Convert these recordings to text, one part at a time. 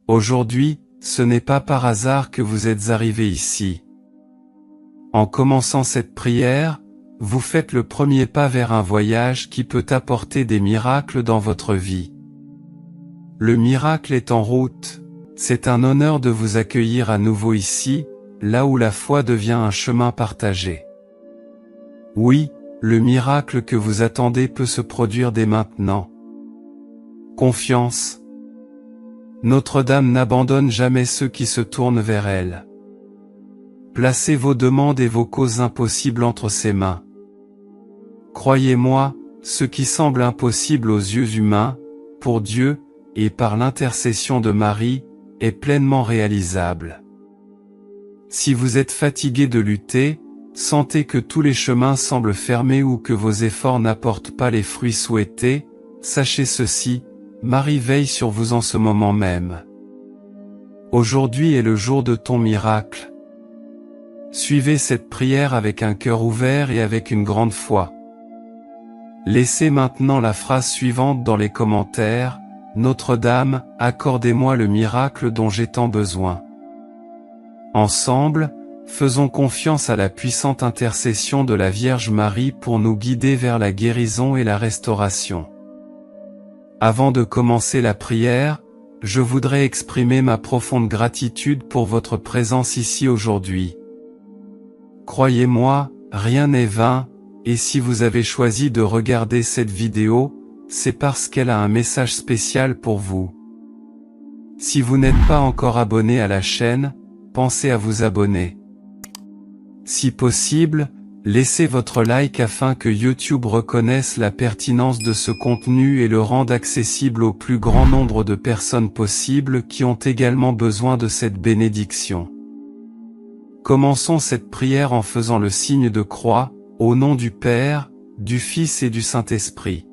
Aujourd'hui, ce n'est pas par hasard que vous êtes arrivé ici. En commençant cette prière, vous faites le premier pas vers un voyage qui peut apporter des miracles dans votre vie. Le miracle est en route. C'est un honneur de vous accueillir à nouveau ici, là où la foi devient un chemin partagé. Oui, le miracle que vous attendez peut se produire dès maintenant. Confiance. Notre-Dame n'abandonne jamais ceux qui se tournent vers elle. Placez vos demandes et vos causes impossibles entre ses mains. Croyez-moi, ce qui semble impossible aux yeux humains, pour Dieu, et par l'intercession de Marie, est pleinement réalisable. Si vous êtes fatigué de lutter, sentez que tous les chemins semblent fermés ou que vos efforts n'apportent pas les fruits souhaités, sachez ceci, Marie veille sur vous en ce moment même. Aujourd'hui est le jour de ton miracle. Suivez cette prière avec un cœur ouvert et avec une grande foi. Laissez maintenant la phrase suivante dans les commentaires, « Notre-Dame, accordez-moi le miracle dont j'ai tant besoin. » Ensemble, faisons confiance à la puissante intercession de la Vierge Marie pour nous guider vers la guérison et la restauration. Avant de commencer la prière, je voudrais exprimer ma profonde gratitude pour votre présence ici aujourd'hui. Croyez-moi, rien n'est vain, et si vous avez choisi de regarder cette vidéo, c'est parce qu'elle a un message spécial pour vous. Si vous n'êtes pas encore abonné à la chaîne, pensez à vous abonner. Si possible, laissez votre like afin que YouTube reconnaisse la pertinence de ce contenu et le rende accessible au plus grand nombre de personnes possibles qui ont également besoin de cette bénédiction. Commençons cette prière en faisant le signe de croix, au nom du Père, du Fils et du Saint-Esprit.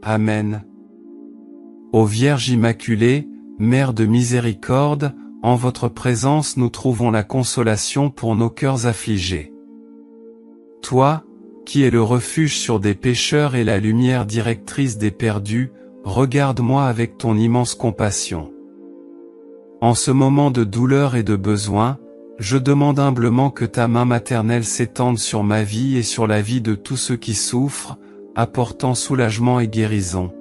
Amen. Ô Vierge Immaculée, Mère de miséricorde, en votre présence nous trouvons la consolation pour nos cœurs affligés. Toi, qui es le refuge sur des pécheurs et la lumière directrice des perdus, regarde-moi avec ton immense compassion. En ce moment de douleur et de besoin, je demande humblement que ta main maternelle s'étende sur ma vie et sur la vie de tous ceux qui souffrent, apportant soulagement et guérison.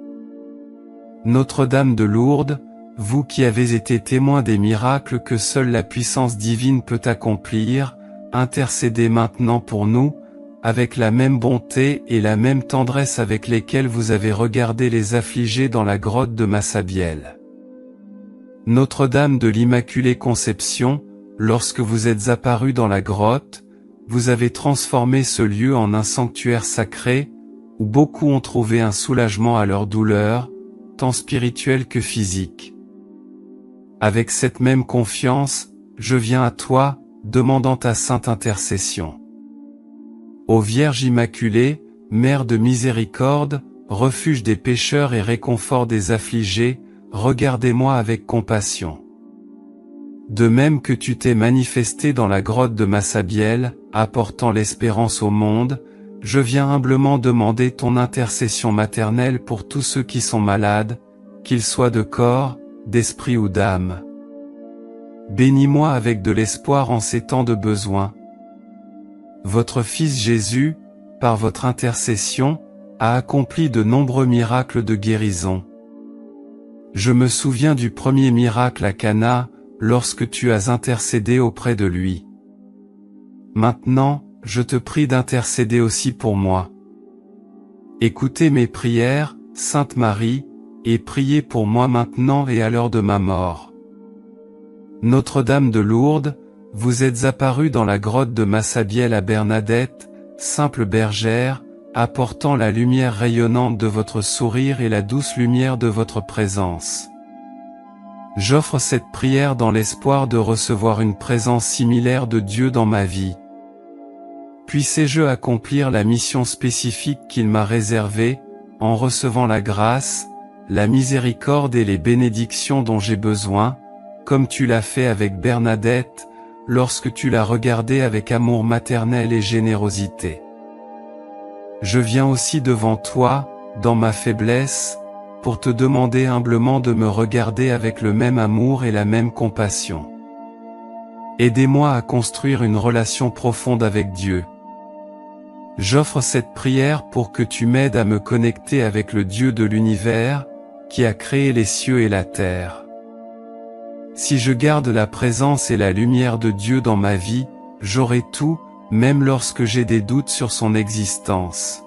Notre-Dame de Lourdes, vous qui avez été témoin des miracles que seule la puissance divine peut accomplir, intercédez maintenant pour nous, avec la même bonté et la même tendresse avec lesquelles vous avez regardé les affligés dans la grotte de Massabielle. Notre-Dame de l'Immaculée Conception, lorsque vous êtes apparue dans la grotte, vous avez transformé ce lieu en un sanctuaire sacré, où beaucoup ont trouvé un soulagement à leur douleur, tant spirituelle que physique. Avec cette même confiance, je viens à toi, demandant ta sainte intercession. Ô Vierge Immaculée, Mère de miséricorde, refuge des pécheurs et réconfort des affligés, regardez-moi avec compassion. De même que tu t'es manifesté dans la grotte de Massabielle, apportant l'espérance au monde, je viens humblement demander ton intercession maternelle pour tous ceux qui sont malades, qu'ils soient de corps, d'esprit ou d'âme. Bénis-moi avec de l'espoir en ces temps de besoin. Votre Fils Jésus, par votre intercession, a accompli de nombreux miracles de guérison. Je me souviens du premier miracle à Cana, lorsque tu as intercédé auprès de lui. Maintenant, je te prie d'intercéder aussi pour moi. Écoutez mes prières, Sainte Marie, et priez pour moi maintenant et à l'heure de ma mort. Notre-Dame de Lourdes, vous êtes apparue dans la grotte de Massabielle à Bernadette, simple bergère, apportant la lumière rayonnante de votre sourire et la douce lumière de votre présence. J'offre cette prière dans l'espoir de recevoir une présence similaire de Dieu dans ma vie. Puissez-je accomplir la mission spécifique qu'il m'a réservée, en recevant la grâce, la miséricorde et les bénédictions dont j'ai besoin, comme tu l'as fait avec Bernadette, lorsque tu l'as regardée avec amour maternel et générosité. Je viens aussi devant toi, dans ma faiblesse, pour te demander humblement de me regarder avec le même amour et la même compassion. Aidez-moi à construire une relation profonde avec Dieu. J'offre cette prière pour que tu m'aides à me connecter avec le Dieu de l'univers, qui a créé les cieux et la terre. Si je garde la présence et la lumière de Dieu dans ma vie, j'aurai tout, même lorsque j'ai des doutes sur son existence.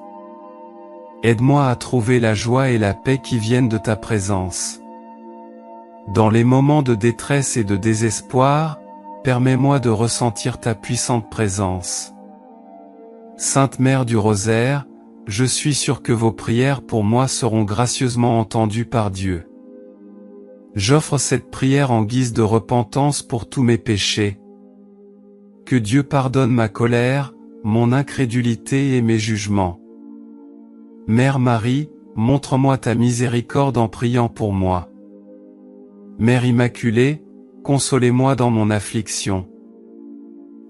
Aide-moi à trouver la joie et la paix qui viennent de ta présence. Dans les moments de détresse et de désespoir, permets-moi de ressentir ta puissante présence. Sainte Mère du Rosaire, je suis sûr que vos prières pour moi seront gracieusement entendues par Dieu. J'offre cette prière en guise de repentance pour tous mes péchés. Que Dieu pardonne ma colère, mon incrédulité et mes jugements. Mère Marie, montre-moi ta miséricorde en priant pour moi. Mère Immaculée, consolez-moi dans mon affliction.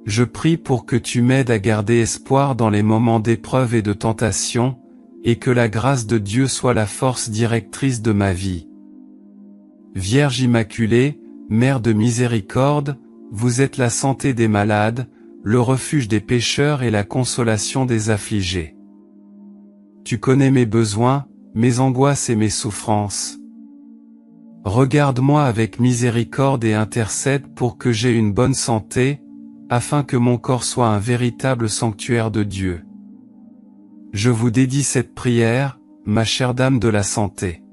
Je prie pour que tu m'aides à garder espoir dans les moments d'épreuve et de tentation, et que la grâce de Dieu soit la force directrice de ma vie. Vierge Immaculée, Mère de miséricorde, vous êtes la santé des malades, le refuge des pécheurs et la consolation des affligés. Tu connais mes besoins, mes angoisses et mes souffrances. Regarde-moi avec miséricorde et intercède pour que j'aie une bonne santé, afin que mon corps soit un véritable sanctuaire de Dieu. Je vous dédie cette prière, ma chère Dame de la Santé.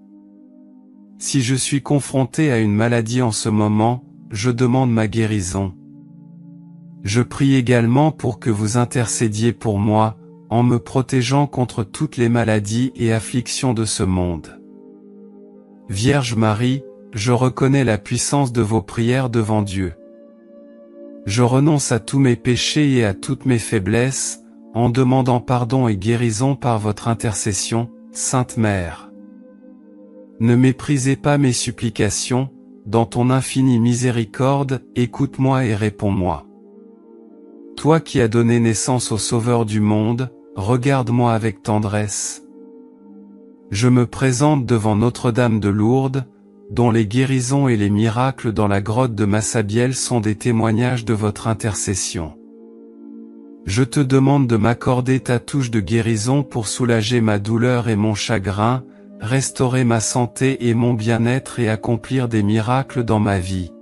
Si je suis confronté à une maladie en ce moment, je demande ma guérison. Je prie également pour que vous intercédiez pour moi, en me protégeant contre toutes les maladies et afflictions de ce monde. Vierge Marie, je reconnais la puissance de vos prières devant Dieu. Je renonce à tous mes péchés et à toutes mes faiblesses, en demandant pardon et guérison par votre intercession, Sainte Mère. Ne méprisez pas mes supplications, dans ton infinie miséricorde, écoute-moi et réponds-moi. Toi qui as donné naissance au Sauveur du monde, regarde-moi avec tendresse. Je me présente devant Notre-Dame de Lourdes, dont les guérisons et les miracles dans la grotte de Massabielle sont des témoignages de votre intercession. Je te demande de m'accorder ta touche de guérison pour soulager ma douleur et mon chagrin, restaurer ma santé et mon bien-être et accomplir des miracles dans ma vie.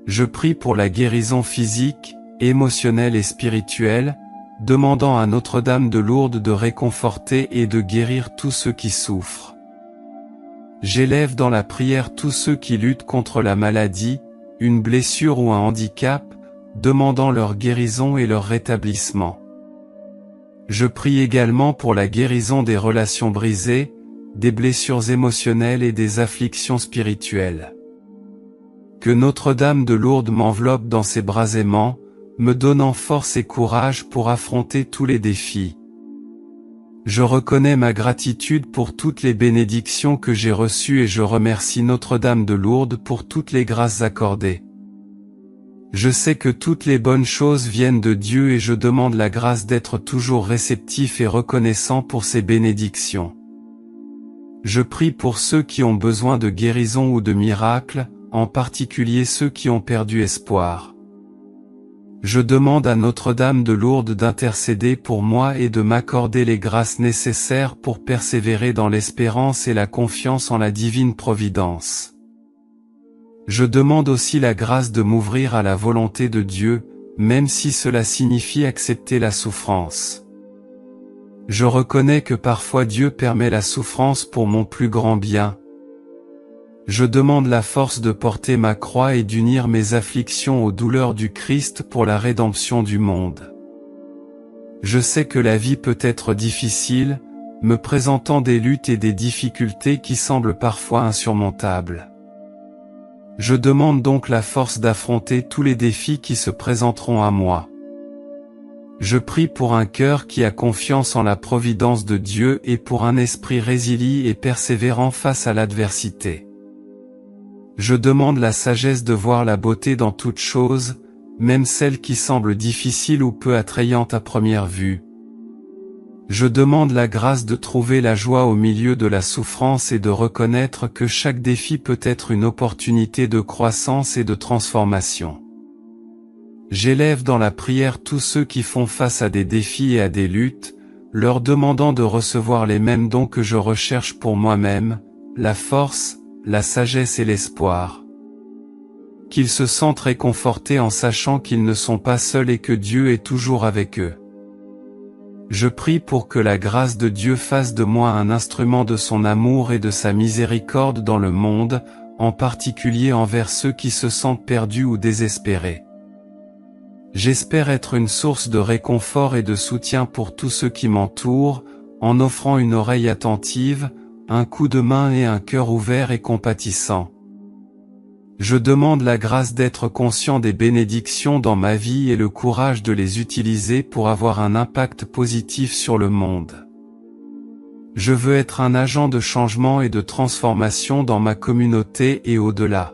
Je prie pour la guérison physique, émotionnelle et spirituelle, demandant à Notre-Dame de Lourdes de réconforter et de guérir tous ceux qui souffrent. J'élève dans la prière tous ceux qui luttent contre la maladie, une blessure ou un handicap, demandant leur guérison et leur rétablissement. Je prie également pour la guérison des relations brisées, des blessures émotionnelles et des afflictions spirituelles. Que Notre-Dame de Lourdes m'enveloppe dans ses bras aimants, me donnant force et courage pour affronter tous les défis. Je reconnais ma gratitude pour toutes les bénédictions que j'ai reçues et je remercie Notre-Dame de Lourdes pour toutes les grâces accordées. Je sais que toutes les bonnes choses viennent de Dieu et je demande la grâce d'être toujours réceptif et reconnaissant pour ces bénédictions. Je prie pour ceux qui ont besoin de guérison ou de miracles, en particulier ceux qui ont perdu espoir. Je demande à Notre-Dame de Lourdes d'intercéder pour moi et de m'accorder les grâces nécessaires pour persévérer dans l'espérance et la confiance en la divine providence. Je demande aussi la grâce de m'ouvrir à la volonté de Dieu, même si cela signifie accepter la souffrance. Je reconnais que parfois Dieu permet la souffrance pour mon plus grand bien. Je demande la force de porter ma croix et d'unir mes afflictions aux douleurs du Christ pour la rédemption du monde. Je sais que la vie peut être difficile, me présentant des luttes et des difficultés qui semblent parfois insurmontables. Je demande donc la force d'affronter tous les défis qui se présenteront à moi. Je prie pour un cœur qui a confiance en la providence de Dieu et pour un esprit résilient et persévérant face à l'adversité. Je demande la sagesse de voir la beauté dans toute chose, même celle qui semble difficile ou peu attrayante à première vue. Je demande la grâce de trouver la joie au milieu de la souffrance et de reconnaître que chaque défi peut être une opportunité de croissance et de transformation. J'élève dans la prière tous ceux qui font face à des défis et à des luttes, leur demandant de recevoir les mêmes dons que je recherche pour moi-même, la force, la sagesse et l'espoir. Qu'ils se sentent réconfortés en sachant qu'ils ne sont pas seuls et que Dieu est toujours avec eux. Je prie pour que la grâce de Dieu fasse de moi un instrument de son amour et de sa miséricorde dans le monde, en particulier envers ceux qui se sentent perdus ou désespérés. J'espère être une source de réconfort et de soutien pour tous ceux qui m'entourent, en offrant une oreille attentive, un coup de main et un cœur ouvert et compatissant. Je demande la grâce d'être conscient des bénédictions dans ma vie et le courage de les utiliser pour avoir un impact positif sur le monde. Je veux être un agent de changement et de transformation dans ma communauté et au-delà.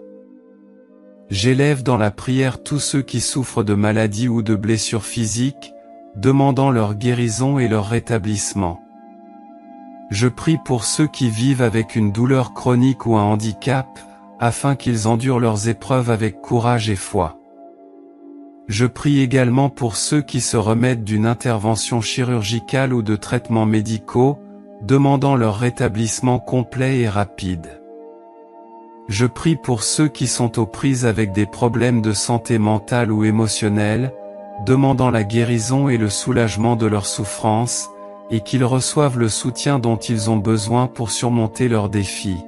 J'élève dans la prière tous ceux qui souffrent de maladies ou de blessures physiques, demandant leur guérison et leur rétablissement. Je prie pour ceux qui vivent avec une douleur chronique ou un handicap, afin qu'ils endurent leurs épreuves avec courage et foi. Je prie également pour ceux qui se remettent d'une intervention chirurgicale ou de traitements médicaux, demandant leur rétablissement complet et rapide. Je prie pour ceux qui sont aux prises avec des problèmes de santé mentale ou émotionnelle, demandant la guérison et le soulagement de leurs souffrances, et qu'ils reçoivent le soutien dont ils ont besoin pour surmonter leurs défis.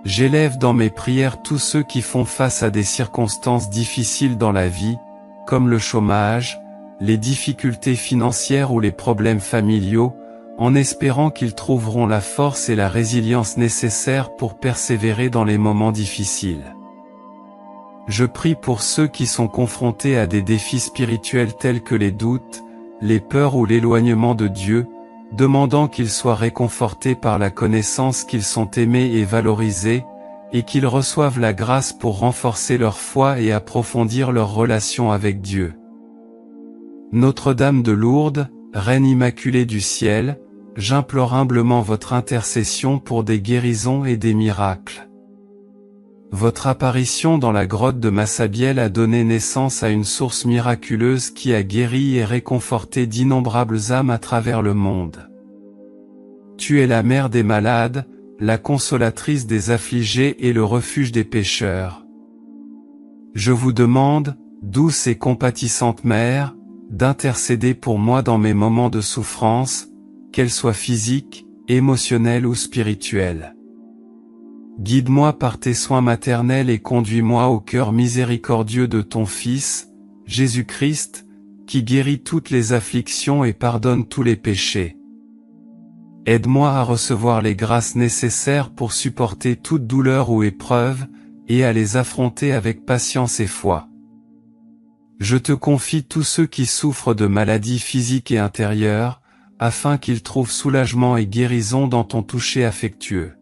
J'élève dans mes prières tous ceux qui font face à des circonstances difficiles dans la vie, comme le chômage, les difficultés financières ou les problèmes familiaux, en espérant qu'ils trouveront la force et la résilience nécessaires pour persévérer dans les moments difficiles. Je prie pour ceux qui sont confrontés à des défis spirituels tels que les doutes, les peurs ou l'éloignement de Dieu, demandant qu'ils soient réconfortés par la connaissance qu'ils sont aimés et valorisés, et qu'ils reçoivent la grâce pour renforcer leur foi et approfondir leur relation avec Dieu. Notre-Dame de Lourdes, Reine Immaculée du Ciel, j'implore humblement votre intercession pour des guérisons et des miracles. Votre apparition dans la grotte de Massabielle a donné naissance à une source miraculeuse qui a guéri et réconforté d'innombrables âmes à travers le monde. Tu es la mère des malades, la consolatrice des affligés et le refuge des pécheurs. Je vous demande, douce et compatissante Mère, d'intercéder pour moi dans mes moments de souffrance, qu'elles soient physiques, émotionnelles ou spirituelles. Guide-moi par tes soins maternels et conduis-moi au cœur miséricordieux de ton Fils, Jésus-Christ, qui guérit toutes les afflictions et pardonne tous les péchés. Aide-moi à recevoir les grâces nécessaires pour supporter toute douleur ou épreuve, et à les affronter avec patience et foi. Je te confie tous ceux qui souffrent de maladies physiques et intérieures, afin qu'ils trouvent soulagement et guérison dans ton toucher affectueux.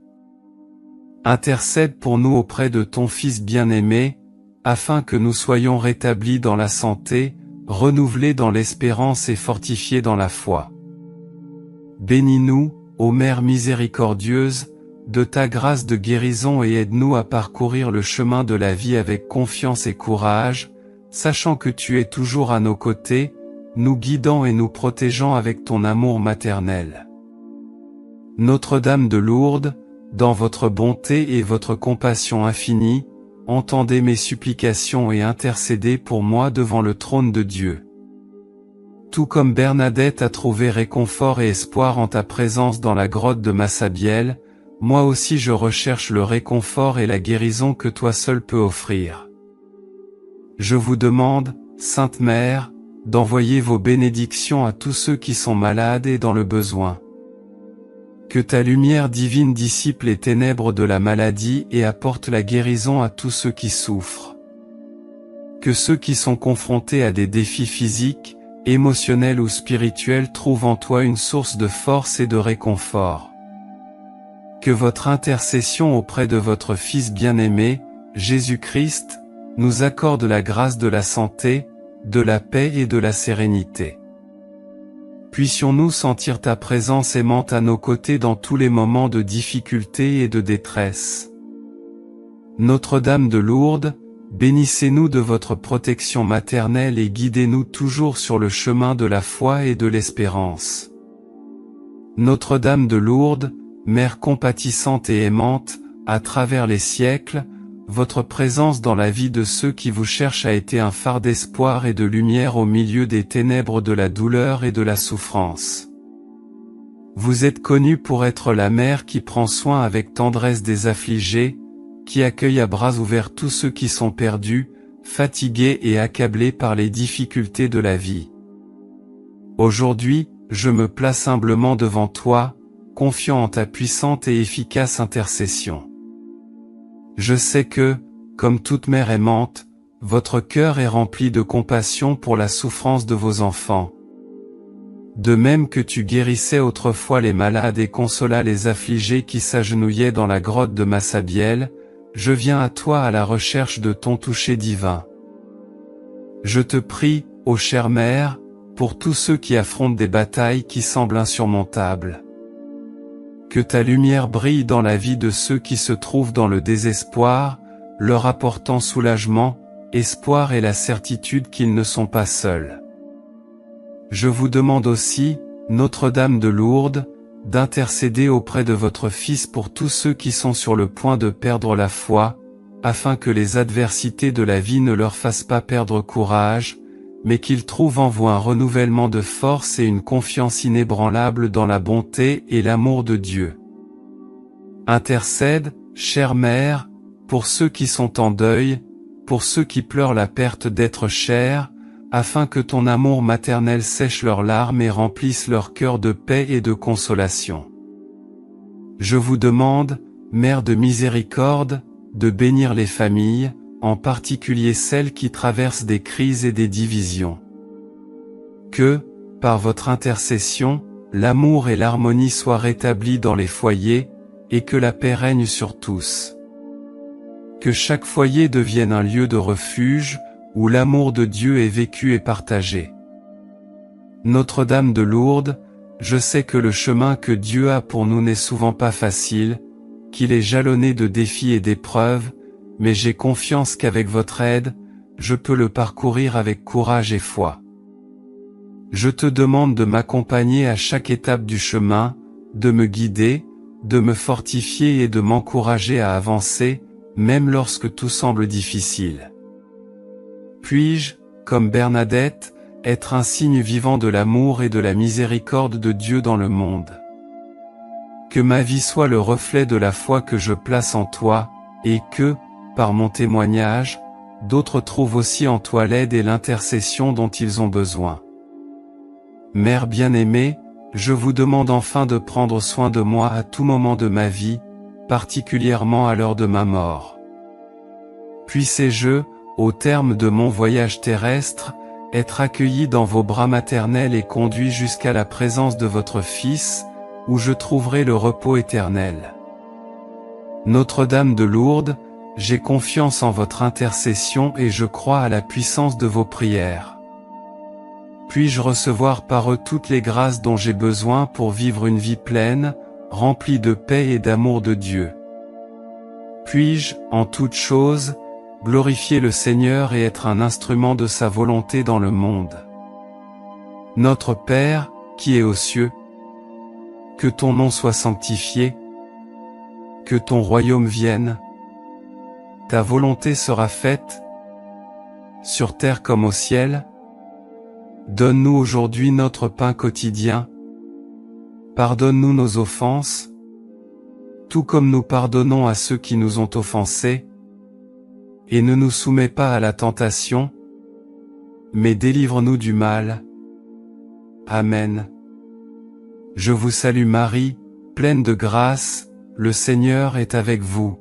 Intercède pour nous auprès de ton Fils bien-aimé, afin que nous soyons rétablis dans la santé, renouvelés dans l'espérance et fortifiés dans la foi. Bénis-nous, ô Mère miséricordieuse, de ta grâce de guérison et aide-nous à parcourir le chemin de la vie avec confiance et courage, sachant que tu es toujours à nos côtés, nous guidant et nous protégeant avec ton amour maternel. Notre-Dame de Lourdes, dans votre bonté et votre compassion infinie, entendez mes supplications et intercédez pour moi devant le trône de Dieu. Tout comme Bernadette a trouvé réconfort et espoir en ta présence dans la grotte de Massabielle, moi aussi je recherche le réconfort et la guérison que toi seul peux offrir. Je vous demande, Sainte Mère, d'envoyer vos bénédictions à tous ceux qui sont malades et dans le besoin. Que ta lumière divine dissipe les ténèbres de la maladie et apporte la guérison à tous ceux qui souffrent. Que ceux qui sont confrontés à des défis physiques, émotionnels ou spirituels trouvent en toi une source de force et de réconfort. Que votre intercession auprès de votre Fils bien-aimé, Jésus-Christ, nous accorde la grâce de la santé, de la paix et de la sérénité. Puissions-nous sentir ta présence aimante à nos côtés dans tous les moments de difficulté et de détresse. Notre-Dame de Lourdes, bénissez-nous de votre protection maternelle et guidez-nous toujours sur le chemin de la foi et de l'espérance. Notre-Dame de Lourdes, Mère compatissante et aimante, à travers les siècles, votre présence dans la vie de ceux qui vous cherchent a été un phare d'espoir et de lumière au milieu des ténèbres de la douleur et de la souffrance. Vous êtes connue pour être la mère qui prend soin avec tendresse des affligés, qui accueille à bras ouverts tous ceux qui sont perdus, fatigués et accablés par les difficultés de la vie. Aujourd'hui, je me place humblement devant toi, confiant en ta puissante et efficace intercession. Je sais que, comme toute mère aimante, votre cœur est rempli de compassion pour la souffrance de vos enfants. De même que tu guérissais autrefois les malades et consolas les affligés qui s'agenouillaient dans la grotte de Massabielle, je viens à toi à la recherche de ton toucher divin. Je te prie, ô chère mère, pour tous ceux qui affrontent des batailles qui semblent insurmontables. Que ta lumière brille dans la vie de ceux qui se trouvent dans le désespoir, leur apportant soulagement, espoir et la certitude qu'ils ne sont pas seuls. Je vous demande aussi, Notre-Dame de Lourdes, d'intercéder auprès de votre Fils pour tous ceux qui sont sur le point de perdre la foi, afin que les adversités de la vie ne leur fassent pas perdre courage, mais qu'ils trouvent en vous un renouvellement de force et une confiance inébranlable dans la bonté et l'amour de Dieu. Intercède, chère mère, pour ceux qui sont en deuil, pour ceux qui pleurent la perte d'être chers, afin que ton amour maternel sèche leurs larmes et remplisse leur cœur de paix et de consolation. Je vous demande, Mère de miséricorde, de bénir les familles, en particulier celles qui traversent des crises et des divisions. Que, par votre intercession, l'amour et l'harmonie soient rétablis dans les foyers, et que la paix règne sur tous. Que chaque foyer devienne un lieu de refuge, où l'amour de Dieu est vécu et partagé. Notre-Dame de Lourdes, je sais que le chemin que Dieu a pour nous n'est souvent pas facile, qu'il est jalonné de défis et d'épreuves, mais j'ai confiance qu'avec votre aide, je peux le parcourir avec courage et foi. Je te demande de m'accompagner à chaque étape du chemin, de me guider, de me fortifier et de m'encourager à avancer, même lorsque tout semble difficile. Puis-je, comme Bernadette, être un signe vivant de l'amour et de la miséricorde de Dieu dans le monde? Que ma vie soit le reflet de la foi que je place en toi, et que, par mon témoignage, d'autres trouvent aussi en toi l'aide et l'intercession dont ils ont besoin. Mère bien-aimée, je vous demande enfin de prendre soin de moi à tout moment de ma vie, particulièrement à l'heure de ma mort. Puissé-je, au terme de mon voyage terrestre, être accueilli dans vos bras maternels et conduit jusqu'à la présence de votre Fils, où je trouverai le repos éternel. Notre-Dame de Lourdes, j'ai confiance en votre intercession et je crois à la puissance de vos prières. Puis-je recevoir par eux toutes les grâces dont j'ai besoin pour vivre une vie pleine, remplie de paix et d'amour de Dieu. Puis-je, en toutes choses, glorifier le Seigneur et être un instrument de sa volonté dans le monde. Notre Père, qui est aux cieux, que ton nom soit sanctifié, que ton royaume vienne, ta volonté sera faite, sur terre comme au ciel. Donne-nous aujourd'hui notre pain quotidien. Pardonne-nous nos offenses, tout comme nous pardonnons à ceux qui nous ont offensés. Et ne nous soumets pas à la tentation, mais délivre-nous du mal. Amen. Je vous salue Marie, pleine de grâce, le Seigneur est avec vous.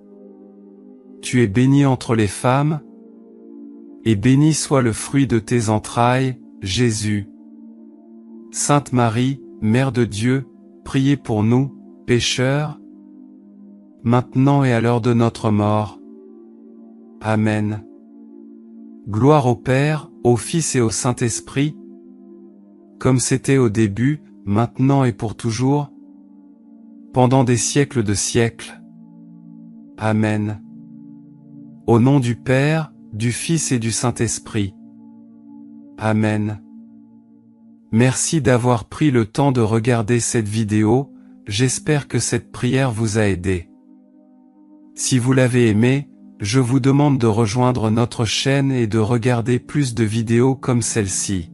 Tu es bénie entre les femmes, et béni soit le fruit de tes entrailles, Jésus. Sainte Marie, Mère de Dieu, priez pour nous, pécheurs, maintenant et à l'heure de notre mort. Amen. Gloire au Père, au Fils et au Saint-Esprit, comme c'était au début, maintenant et pour toujours, pendant des siècles de siècles. Amen. Au nom du Père, du Fils et du Saint-Esprit. Amen. Merci d'avoir pris le temps de regarder cette vidéo, j'espère que cette prière vous a aidé. Si vous l'avez aimé, je vous demande de rejoindre notre chaîne et de regarder plus de vidéos comme celle-ci.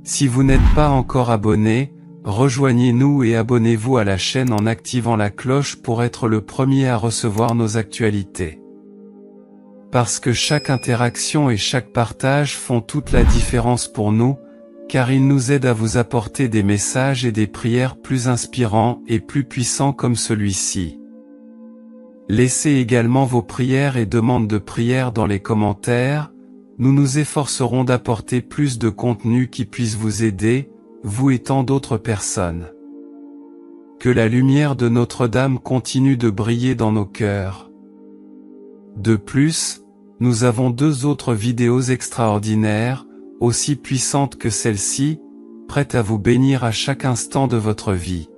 Si vous n'êtes pas encore abonné, rejoignez-nous et abonnez-vous à la chaîne en activant la cloche pour être le premier à recevoir nos actualités. Parce que chaque interaction et chaque partage font toute la différence pour nous, car ils nous aident à vous apporter des messages et des prières plus inspirants et plus puissants comme celui-ci. Laissez également vos prières et demandes de prière dans les commentaires, nous nous efforcerons d'apporter plus de contenu qui puisse vous aider, vous et tant d'autres personnes. Que la lumière de Notre-Dame continue de briller dans nos cœurs. De plus, nous avons 2 autres vidéos extraordinaires, aussi puissantes que celle-ci, prêtes à vous bénir à chaque instant de votre vie.